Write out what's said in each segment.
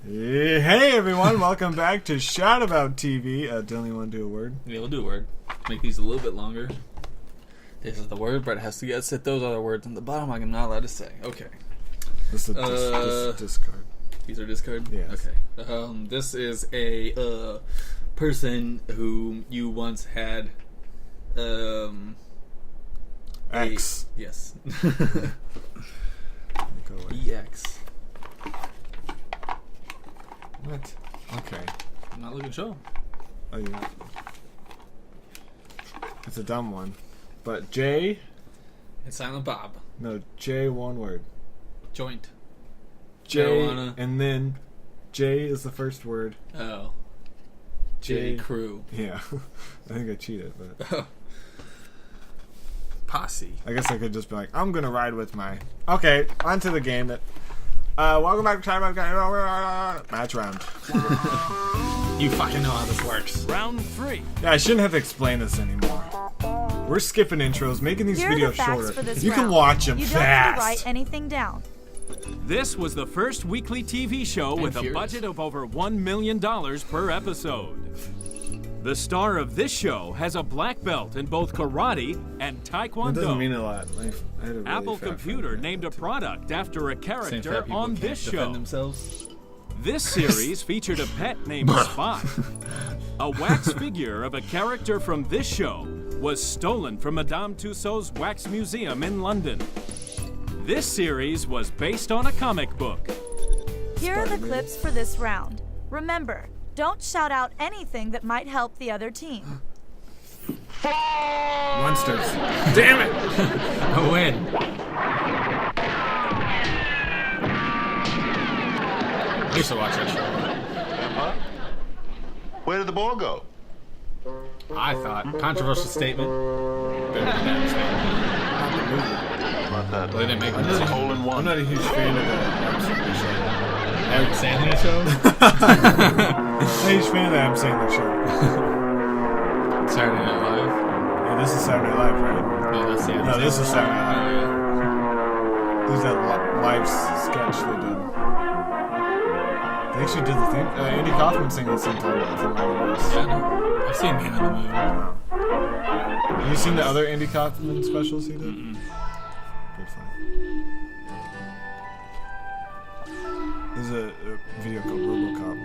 Hey everyone, welcome back to Shout About TV. Dylan, you want to do a word? Yeah, we'll do a word. Make these a little bit longer. This is the word, but it has to sit those other words on the bottom I'm not allowed to say. Okay. This is discard. These are discard? Yes. Okay. This is a person whom you once had X. Yes. Go away. EX. What? Okay. I'm not looking show. Oh, yeah. It's a dumb one. But J? It's Silent Bob. No, J, one word. Joint. J, Marijuana. and then J is the first word. Oh. J. Crew. Yeah. I think I cheated, but... Posse. I guess I could just be like, I'm gonna ride with my... Okay, on to the game that... welcome back to Time Match round. You fucking know how this works. Round 3. Yeah, I shouldn't have to explain this anymore. We're skipping intros, making these Here are videos the facts shorter. for this You can round. watch them You don't have to write fast. anything down. This was the first weekly TV show with a furious. budget of over $1 million per episode. The star of this show has a black belt in both karate and That doesn't mean taekwondo. a lot. I had a really Apple fat Computer friend. named a product after a Same character fat people on can't this defend show. themselves. This series featured a pet named Spot. A wax figure of a character from this show was stolen from Madame Tussauds Wax Museum in London. This series was based on a comic book. Here are the Spider-Man. clips for this round. Remember, don't shout out anything that might help the other team. Monsters. Damn it! A win. I used to watch that show. Where did the ball go? I thought. Controversial statement. Better than that statement. How about that? Well, they didn't make It's a it. hole in I'm one. not a huge fan of the Eric Sandler show? I'm not a huge fan of the Adam Sandler show. Saturday Night Live? Yeah, this is Saturday Night Live, right? No, that's the No, this is Saturday Night Live. Oh, This is that live sketch they did. They actually did the thing. Andy Kaufman sang that sometimes. yeah. No, I've seen Man on the Moon. Have you seen the other Andy Kaufman specials he did? Good fun. There's a video called RoboCop.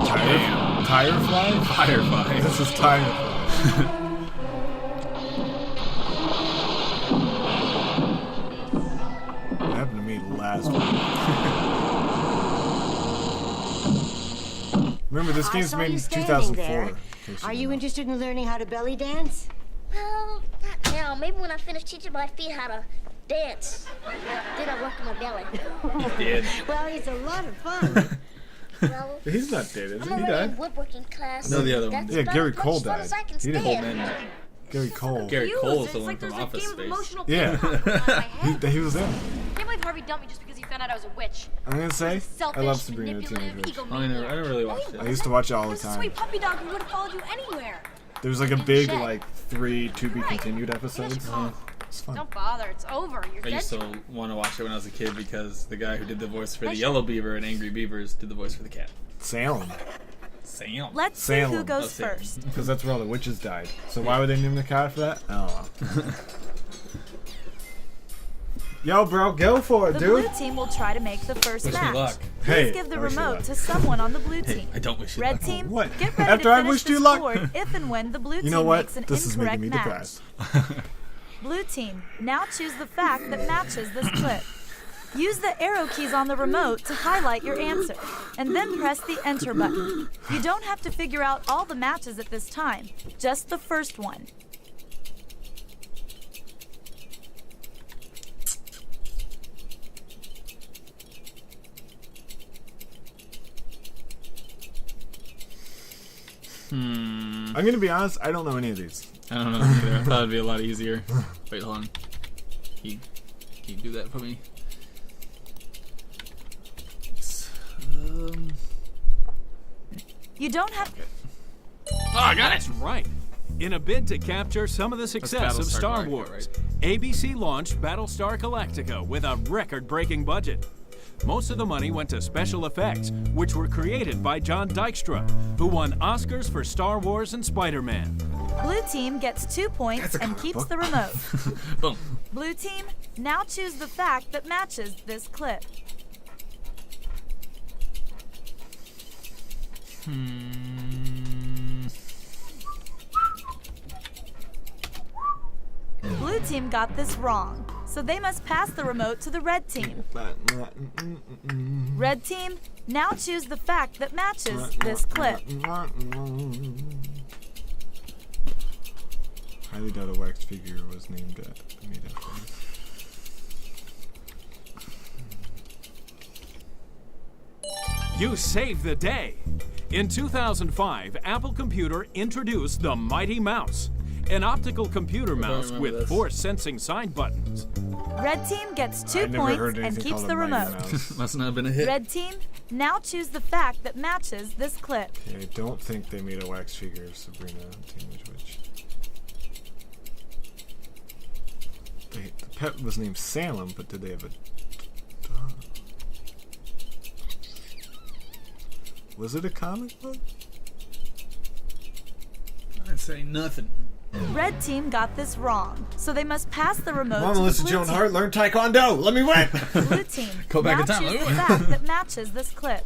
Firefly. Firefly? Firefly. This is Firefly. What happened to me last week? Remember, this I game's saw made you in standing 2004. there. in case Are didn't you know. interested in learning how to belly dance? Well, not now. Maybe when I finish teaching my feet how to dance. Then I work on my belly. Did. Well, it's a lot of fun. Well, He's not dead, is I'm he? He already in died. woodworking class. No, the other one That's Yeah, about Gary as much Cole fun died. as I can He didn't stand. Man. Gary Cole. Gary confused. Cole's It's the one like from there's a Office game of Space. emotional Yeah. ping pong going on in my head. He was there. I can't believe Harvey dumped me just because he found out I was a witch. I'm gonna say, Selfish, I love Sabrina the manipulative, Teenage Witch. I never really watched I it. used to watch it all the This is a time. sweet puppy dog who would have followed you anywhere. There was like a Didn't big, shed. like, 3 to-be-continued episodes. It's fun. Don't bother, it's over. You're I dead. used to want to watch it when I was a kid because the guy who did the voice for the Yellow Beaver and Angry Beavers did the voice for the cat. Salem. Sam. Let's see who Salem. goes Oh, Salem. first. Because that's where all the witches died. So why would they name the cat for that? I don't know. Yo, bro, go for it, The dude. blue team will try to make the first Wish me match. luck. Hey, Please give the I wish you remote luck. to someone on the blue Hey, team. I don't wish you Red luck. team, What? get ready After to I finish wished you the luck. score if and when the blue You team know what? makes an This is incorrect making me match. depressed. Blue team, now choose the fact that matches this clip. Use the arrow keys on the remote to highlight your answer, and then press the enter button. You don't have to figure out all the matches at this time, just the first one. I'm gonna be honest, I don't know any of these. I don't know either. I thought it'd be a lot easier. Wait, hold on. Can you do that for me? You don't have Oh, I got it! That's right. In a bid to capture some of the success of Battlestar Star Galactica, Wars, right? ABC launched Battlestar Galactica with a record-breaking budget. Most of the money went to special effects, which were created by John Dykstra, who won Oscars for Star Wars and Spider-Man. Blue team gets 2 points and keeps the remote. Boom. Blue team, now choose the fact that matches this clip. Blue team got this wrong, so they must pass the remote to the red team. Red team, now choose the fact that matches this clip. Highly doubt a wax figure was named made after this. You saved the day! In 2005, Apple Computer introduced the Mighty Mouse, an optical computer mouse remember with this. force-sensing side buttons. Red team gets I 2 never points heard and anything keeps called the a Mighty remote. Mouse. Must not have been a hit. Red team, now choose the fact that matches this clip. Okay, I don't think they made a wax figure of Sabrina Teenage Witch. The pet was named Salem, but did they have a dog? Was it a comic book? I'd say nothing. Red team got this wrong, so they must pass the remote Mama, to the listen, blue Joan team. Hart, learn Taekwondo. Let me win. Blue team, Go back now in time. choose the fact that matches this clip.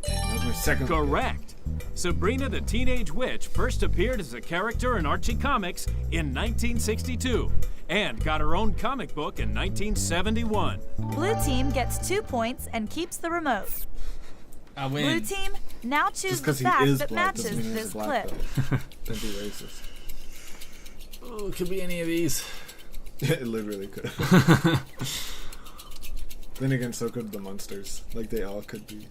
That was my second. Correct! Sabrina the Teenage Witch first appeared as a character in Archie Comics in 1962 and got her own comic book in 1971. Blue team gets 2 points and keeps the remote. I Blue win. team, now choose Just the because he fact is that black doesn't matches mean he's this a black clip. belt. Don't be racist. Oh, could be any of these. It literally could. Then again, so could the monsters. Like they all could be.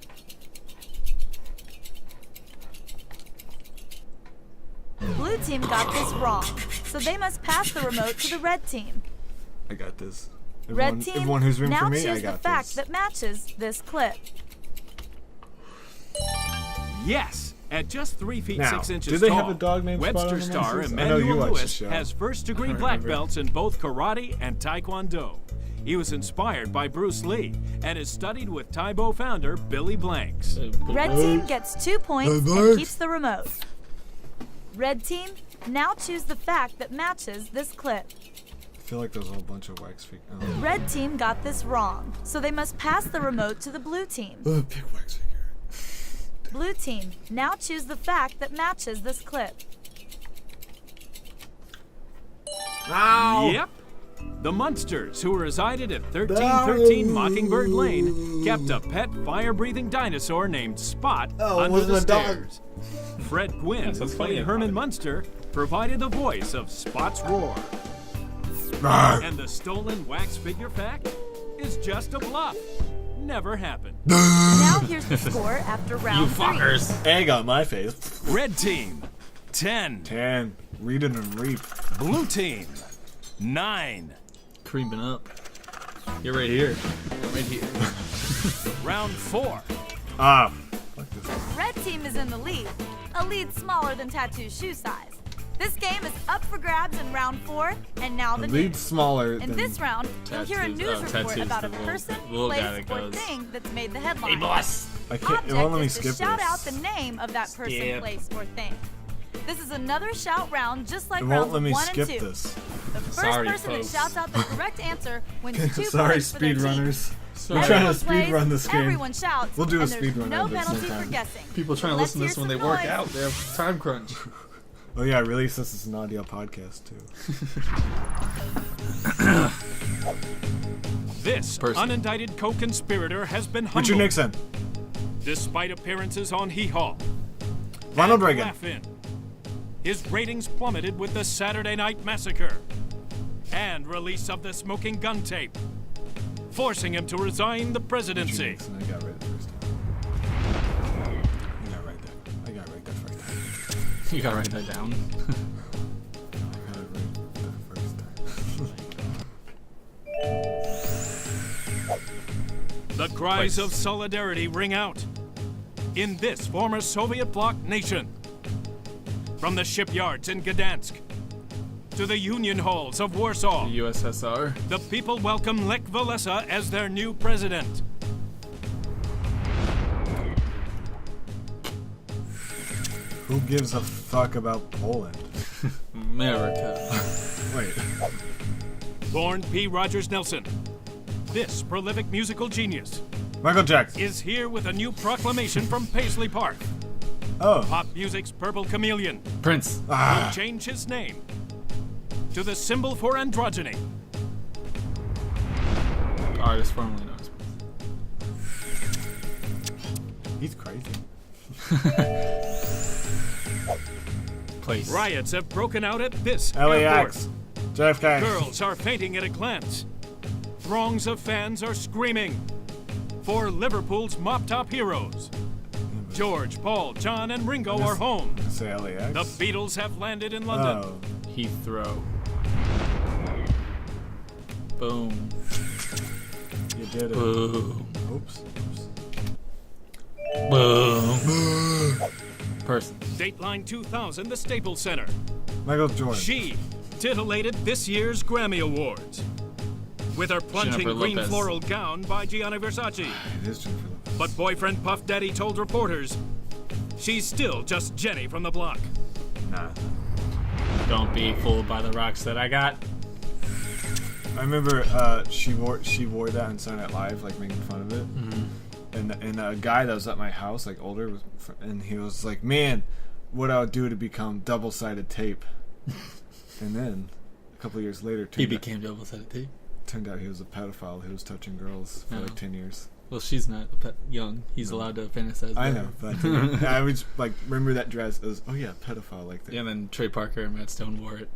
Blue team got this wrong, so they must pass the remote to the red team. I got this. Red team, everyone who's room now for me, choose I the got fact this. that matches this clip. Yes! At just 3 feet Now, 6 inches do they tall, have a dog named Spot Webster on the star Monsters? I know you Emmanuel watch the Lewis show. has first-degree I black remember. belts in both karate and taekwondo. He was inspired by Bruce Lee and is studied with Taibo founder Billy Blanks. Red team gets 2 points and keeps the remote. Red team, now choose the fact that matches this clip. I feel like there's a whole bunch of wax figures. Oh. Red team got this wrong, so they must pass the remote to the blue team. Big wax figure. Blue team, now choose the fact that matches this clip. Ow! Yep. The Munsters, who resided at 1313 Mockingbird Lane, kept a pet fire-breathing dinosaur named Spot Oh, it under wasn't the a dog. stairs. Fred Gwynn, Yes, who that's funny played about Herman it. Munster, provided the voice of Spot's roar. Rawr. And the stolen wax figure fact is just a bluff. Never happened. Now here's the score after You round 3. fuckers. Egg on my face. Red team, 10. 10. Read it and reap. Blue team, 9. Creeping up. You're right here. Right here. Round 4. Ah. Fuck this. Red team is in the lead, a lead smaller than Tattoo's shoe size. This game is up for grabs in round 4, and now the Lead news. smaller In than. this round, you'll hear a Tattoos. news Oh, report tattoos, about a the little- person, little guy place, that or goes, thing that's made the headline. Hey, boss. I can't. It Object won't let me is to skip shout this. out the name of that person, Skip. place, or thing. This is another shout round, just like It rounds won't let me 1 skip and 2. this. The first Sorry, person who folks. shouts out the correct answer wins 2 Sorry, points for their team. speedrunners. We're Sorry. trying to Everyone plays, speedrun this game. Everyone shouts. We'll do a and there's speedrun no of this penalty sometime. for guessing. People trying to Let's listen to this hear when they some work noise. out. They have time crunch. Oh yeah, really? Since it's an audio podcast too. This Person. unindicted co-conspirator has been humbled. Richard Nixon. Despite appearances on Hee Haw. Ronald and Reagan. Laugh-In. His ratings plummeted with the Saturday Night Massacre and release of the smoking gun tape, forcing him to resign the Richard presidency. Nixon. I got right the first time. I got right there. I got right that first time. You gotta write that down. I got it right the first time. The cries of solidarity ring out. in this former Soviet bloc nation. From the shipyards in Gdansk to the union halls of Warsaw, The USSR. the people welcome Lech Walesa as their new president. Who gives a fuck about Poland? America. Wait. Born P. Rogers Nelson, this prolific musical genius Michael Jackson. is here with a new proclamation from Paisley Park. Oh. Pop music's purple chameleon Prince. will change his name to the symbol for androgyny. Artist formerly known as Prince. He's crazy. Place. Riots have broken out at this airport. LAX. JFK. Girls are fainting at a glance. Throngs of fans are screaming for Liverpool's mop-top heroes. George, Paul, John, and Ringo are home. Say LAX. The Beatles have landed in London. Oh. Heathrow. Boom. You did it. Boom. Oops. Boom. Person. Dateline 2000, the Staples Center. Michael Jordan. She titillated this year's Grammy Awards with her plunging Jennifer green Lopez. floral gown by Gianni Versace. It is Jennifer Lopez. But boyfriend Puff Daddy told reporters she's still just Jenny from the block. Nah. Don't be fooled by the rocks that I got. I remember she wore that on Saturday Night Live, like making fun of it. And a guy that was at my house, like older, and he was like, "Man, what I would do to become double-sided tape." And then a couple of years later, He became double-sided tape. turned out he was a pedophile who was touching girls for Oh. like 10 years. Well, she's not young. He's allowed to fantasize. I about know, her. but I would like remember that dress. It was, oh yeah, pedophile like that. Yeah, and then Trey Parker and Matt Stone wore it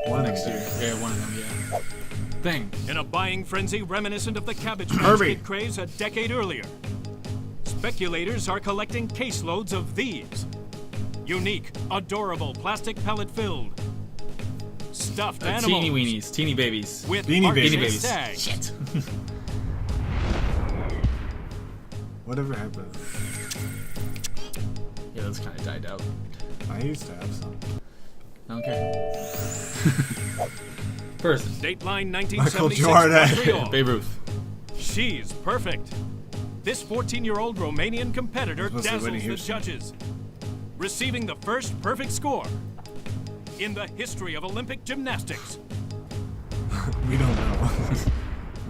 One next year. next Yeah, one of them. Yeah. Thing. In a buying frenzy reminiscent of the Cabbage Patch Herbie. Kid craze a decade earlier, speculators are collecting caseloads of these unique, adorable, plastic pellet-filled stuffed animals Teeny weenies, teeny babies. with Beanie arctic Babies. tags. Shit. Whatever happened? Yeah, those kind of died out. I used to have some. I don't care. Person. Dateline Michael 1976 Jordan. Montreal. Babe Ruth. She's perfect. This 14-year-old Romanian competitor Supposed to be Whitney dazzles the Houston. judges, receiving the first perfect score in the history of Olympic gymnastics. We don't know.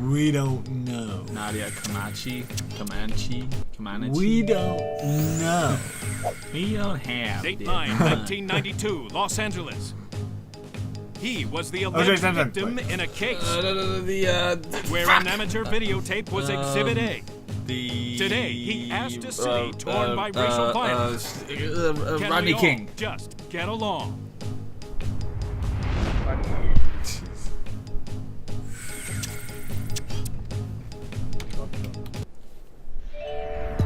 We don't know. Nadia Comanche. We don't know. We don't have. Dateline 1992, Los Angeles. He was the alleged Simpson. victim in a case The where an amateur videotape was Exhibit A. the Today, he asked a city torn by racial violence. Can Rodney we all King. just get along?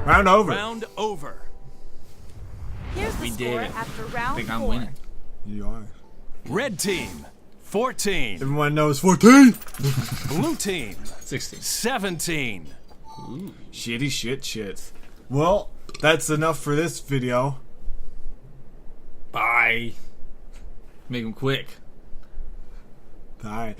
Round over. Round over. Here's the We score did it. after I round think 4. I'm winning. You are. Red team, 14. Everyone knows 14. Blue team, 16. 17. Shitty shit. Well, that's enough for this video. Bye. Make them quick. Bye.